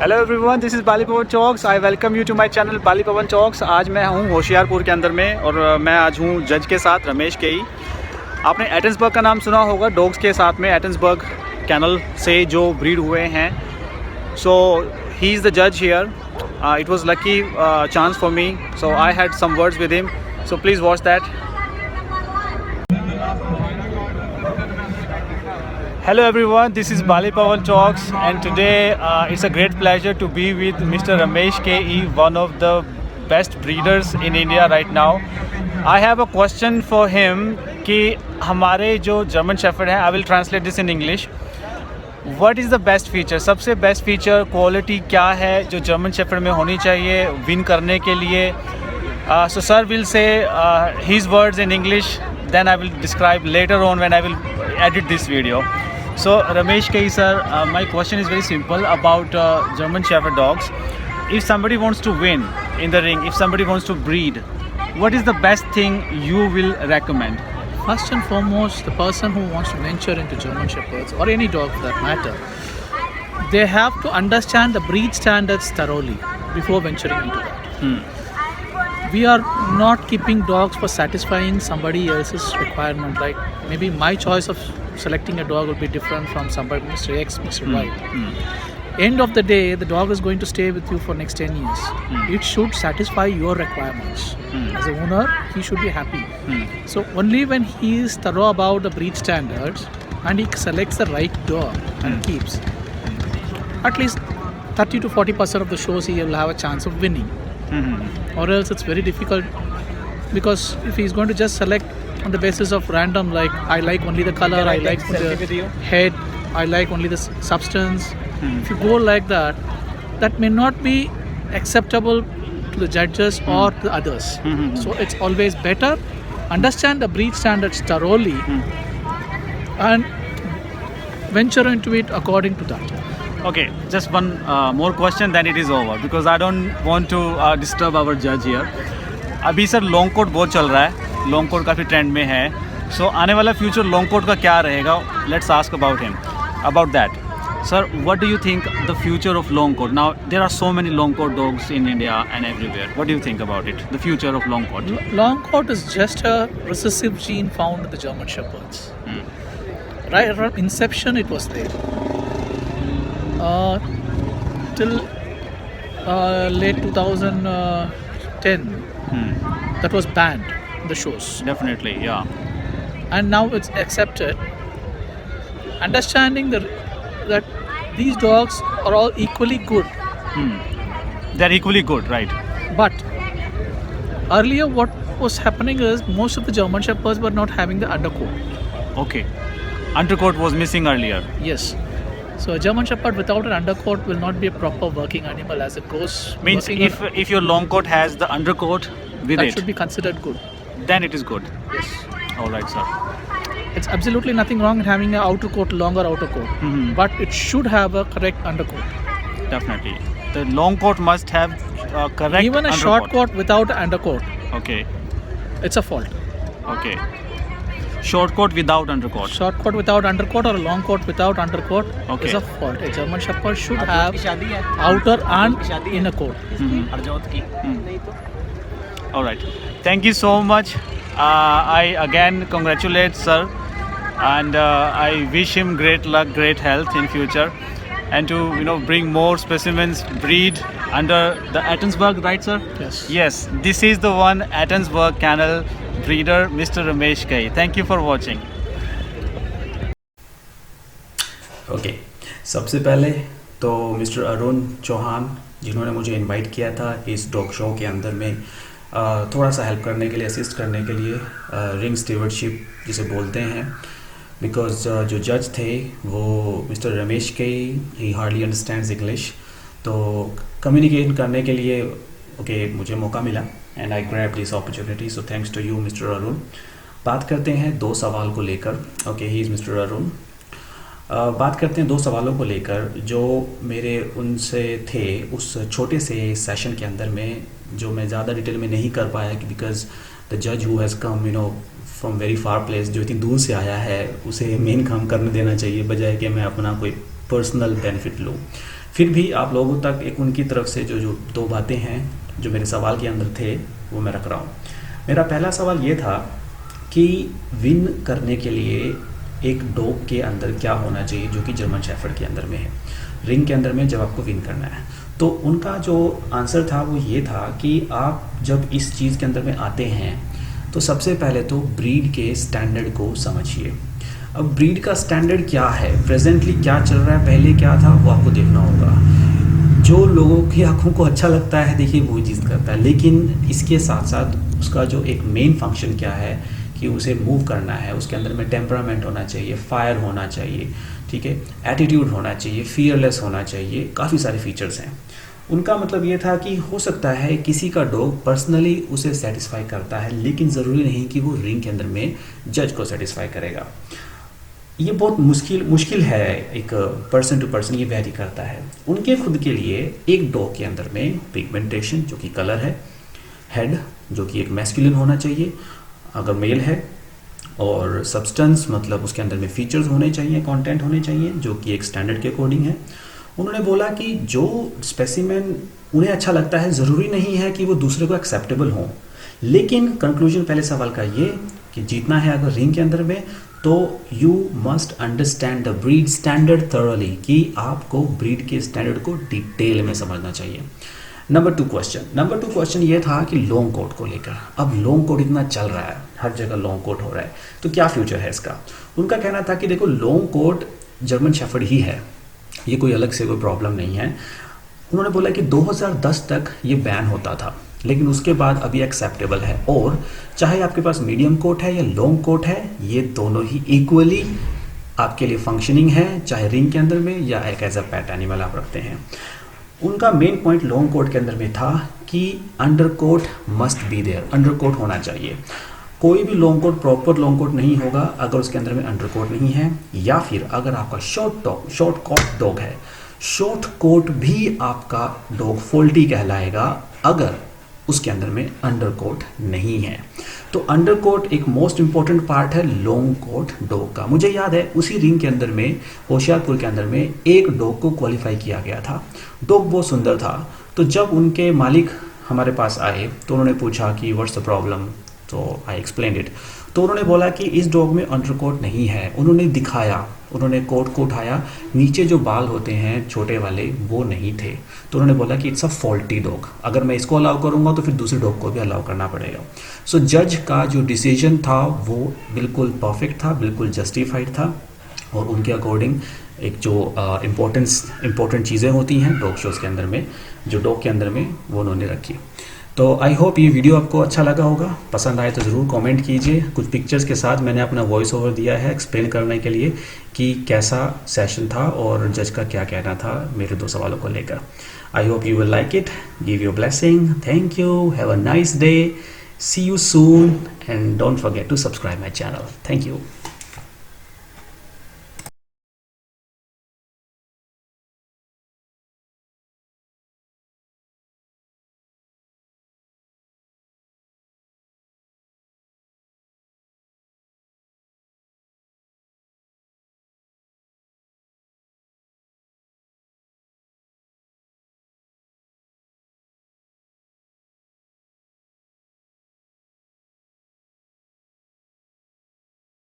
Hello everyone, this is Bali Pawan Chauks. I welcome you to my channel Bali Pawan Chauks. आज मैं हूँ होशियारपुर के अंदर में और मैं आज हूँ जज के साथ, रमेश के ही। आपने एटन्सबर्ग का नाम सुना होगा, डॉग्स के साथ में एटन्सबर्ग कैनल से जो ब्रीड हुए हैं। सो ही इज़ द जज here. It was lucky chance for me, so I had some words with him, so please watch that. Hello everyone, this is Bali Pawan Chalks, and today it's a great pleasure to be with Mr. Ramesh K.E., one of the best breeders in India right now. I have a question for him कि हमारे जो German Shepherd हैं, I will translate this in English. What is the best feature? सबसे best feature quality क्या है जो German Shepherd में होनी चाहिए win करने के लिए? So sir will say his words in English, then I will describe later on when I will edit this video. So Ramesh K, sir, my question is very simple about German Shepherd dogs. If somebody wants to win in the ring, if somebody wants to breed, what is the best thing you will recommend? First and foremost, the person who wants to venture into German Shepherds or any dog for that matter, they have to understand the breed standards thoroughly before venturing into that. We are not keeping dogs for satisfying somebody else's requirement. Like maybe my choice of selecting a dog will be different from somebody, Mr. X, Mr. Y. End of the day, the dog is going to stay with you for next 10 years. It should satisfy your requirements. As a owner, he should be happy. So only when he is thorough about the breed standards and he selects the right dog and keeps, at least 30 to 40% of the shows he will have a chance of winning. Or else it's very difficult, because if he's going to just select on the basis of random, like I like only the color, I like the head, I like only the substance. If you go like that, that may not be acceptable to the judges or the others. So it's always better understand the breed standards thoroughly and venture into it according to that. Okay, just one more question, then it is over, because I don't want to disturb our judge here. अभी sir long coat बहुत चल रहा है, long coat काफ़ी trend में है. सो आने वाला फ्यूचर लॉन्ग कोट का क्या रहेगा? Let's ask about him about that. Sir, what do you think the future of long coat? Now there are so many long coat dogs in India and everywhere. What do you think about it? The future of long coat? Long coat is just a recessive gene found in the German Shepherds. Right from inception it was there. Till late 2010, that was banned in the shows. Definitely, yeah. And now it's accepted. Understanding that these dogs are all equally good. They're equally good, right? But earlier what was happening is most of the German Shepherds were not having the undercoat. Okay. Undercoat was missing earlier. Yes. So a German Shepherd without an undercoat will not be a proper working animal, as it goes. Means if your long coat has the undercoat with that it, should be considered good. then it is good. Yes. All right, sir. It's absolutely nothing wrong in having an outer coat, longer outer coat, but it should have a correct undercoat. Definitely. The long coat must have correct Even a undercoat. short coat without an undercoat, Okay. it's a fault. Okay. Short coat without undercoat. Short coat without undercoat or a long coat without undercoat Okay. is a fault. A German Shepherd should have outer and inner coat. All right. Thank you so much. I again congratulate sir, and I wish him great luck, great health in future, and to bring more specimens breed under the Attensburg, right, sir? Yes. Yes. This is the one Attensburg Kennel breeder, Mr. Ramesh K. Thank you for watching. Okay सबसे पहले तो mister Arun Chauhan, जिन्होंने मुझे invite किया था इस dog show के अंदर में थोड़ा सा हेल्प करने के लिए, असिस्ट करने के लिए, रिंग स्टीवर्डशिप जिसे बोलते हैं, बिकॉज जो जज थे वो मिस्टर रमेश के ही हार्डली अंडरस्टैंड्स इंग्लिश, तो कम्युनिकेट करने के लिए मुझे मौका मिला and I grab this opportunity, so thanks to you mister Arun. बात करते हैं दो सवाल को लेकर. He is mister Arun. बात करते हैं दो सवालों को लेकर जो मेरे उनसे थे उस छोटे से सेशन के अंदर में, जो मैं ज़्यादा डिटेल में नहीं कर पाया बिकॉज द जज who has come from very far place, जो इतनी दूर से आया है, उसे मेन काम करने देना चाहिए बजाय कि मैं अपना कोई पर्सनल बेनिफिट लूँ. फिर भी आप लोगों तक एक उनकी तरफ से जो जो 2 बातें हैं जो मेरे सवाल के अंदर थे वो मैं रख रहा हूँ। मेरा पहला सवाल ये था कि विन करने के लिए एक डॉग के अंदर क्या होना चाहिए जो कि जर्मन शेफर्ड के अंदर में है, रिंग के अंदर में जब आपको विन करना है। तो उनका जो आंसर था वो ये था कि आप जब इस चीज़ के अंदर में आते हैं तो सबसे पहले तो ब्रीड के स्टैंडर्ड को समझिए। अब ब्रीड का स्टैंडर्ड क्या है, प्रेजेंटली क्या चल रहा है, पहले क्या था, वो आपको देखना होगा। जो लोगों की आँखों को अच्छा लगता है देखिए वो चीज़ करता है, लेकिन इसके साथ साथ उसका जो एक मेन फंक्शन क्या है कि उसे मूव करना है, उसके अंदर में टेम्परामेंट होना चाहिए, फायर होना चाहिए, ठीक है, एटीट्यूड होना चाहिए, फियरलेस होना चाहिए, काफ़ी सारे फीचर्स हैं। उनका मतलब ये था कि हो सकता है किसी का डॉग पर्सनली उसे सेटिस्फाई करता है, लेकिन ज़रूरी नहीं कि वो रिंग के अंदर में जज को सेटिस्फाई करेगा। ये बहुत मुश्किल है, एक पर्सन टू पर्सन ये वेरी करता है। उनके खुद के लिए एक डॉग के अंदर में पिगमेंटेशन जो कि कलर है, हेड जो कि एक मैस्कुलिन होना चाहिए अगर मेल है, और सब्सटेंस मतलब उसके अंदर में फीचर्स होने चाहिए, कंटेंट होने चाहिए जो कि एक स्टैंडर्ड के अकॉर्डिंग है। उन्होंने बोला कि जो स्पेसिमेन उन्हें अच्छा लगता है ज़रूरी नहीं है कि वो दूसरे को एक्सेप्टेबल हो, लेकिन कंक्लूजन पहले सवाल का ये कि जीतना है अगर रिंग के अंदर में तो you must understand the breed standard thoroughly, कि आपको ब्रीड के स्टैंडर्ड को डिटेल में समझना चाहिए। नंबर 2 क्वेश्चन ये था कि लॉन्ग कोट को लेकर। अब लॉन्ग कोट इतना चल रहा है, हर जगह लॉन्ग कोट हो रहा है, तो क्या फ्यूचर है इसका। उनका कहना था कि देखो लॉन्ग कोट जर्मन शेफर्ड ही है, ये कोई अलग से कोई प्रॉब्लम नहीं है। उन्होंने बोला कि 2010 तक ये बैन होता था, लेकिन उसके बाद अभी एक्सेप्टेबल है, और चाहे आपके पास मीडियम कोट है या लॉन्ग कोट है, ये दोनों ही इक्वली आपके लिए फंक्शनिंग है, चाहे रिंग के अंदर में या एक एज अ पेट एनिमल आप रखते हैं। उनका मेन पॉइंट लॉन्ग कोट के अंदर में था कि under coat must be there, under coat होना चाहिए। कोई भी long coat proper long coat नहीं होगा अगर उसके अंदर में अंडर कोट नहीं है, या फिर अगर आपका शॉर्ट कोट डॉग है, शॉर्ट कोट भी आपका डॉग फॉल्टी कहलाएगा अगर उसके अंदर में अंडर कोट नहीं है। तो अंडर कोट एक मोस्ट इंपॉर्टेंट पार्ट है लॉन्ग कोट डॉग का। मुझे याद है उसी रिंग के अंदर में, होशियारपुर के अंदर में एक डॉग को क्वालिफाई किया गया था। डॉग बहुत सुंदर था, तो जब उनके मालिक हमारे पास आए तो उन्होंने पूछा कि व्हाट्स द प्रॉब्लम, तो आई एक्सप्लेन इट। तो उन्होंने बोला कि इस डॉग में अंडर कोट नहीं है। उन्होंने दिखाया, उन्होंने कोट को उठाया, नीचे जो बाल होते हैं छोटे वाले वो नहीं थे। तो उन्होंने बोला कि इट्स अ फॉल्टी डॉग, अगर मैं इसको अलाउ करूंगा तो फिर दूसरे डॉग को भी अलाउ करना पड़ेगा। सो जज का जो डिसीजन था वो बिल्कुल परफेक्ट था, बिल्कुल जस्टिफाइड था, और उनके अकॉर्डिंग एक जो इम्पोर्टेंट चीज़ें होती हैं डॉग शोज़ के अंदर में, जो डॉग के अंदर में वो उन्होंने रखी। तो आई होप ये वीडियो आपको अच्छा लगा होगा, पसंद आए तो ज़रूर कमेंट कीजिए। कुछ पिक्चर्स के साथ मैंने अपना वॉइस ओवर दिया है एक्सप्लेन करने के लिए कि कैसा सेशन था और जज का क्या कहना था मेरे 2 सवालों को लेकर। I hope you will like it, give your blessing, thank you, have a nice day, see you soon, and don't forget to subscribe my channel. Thank you.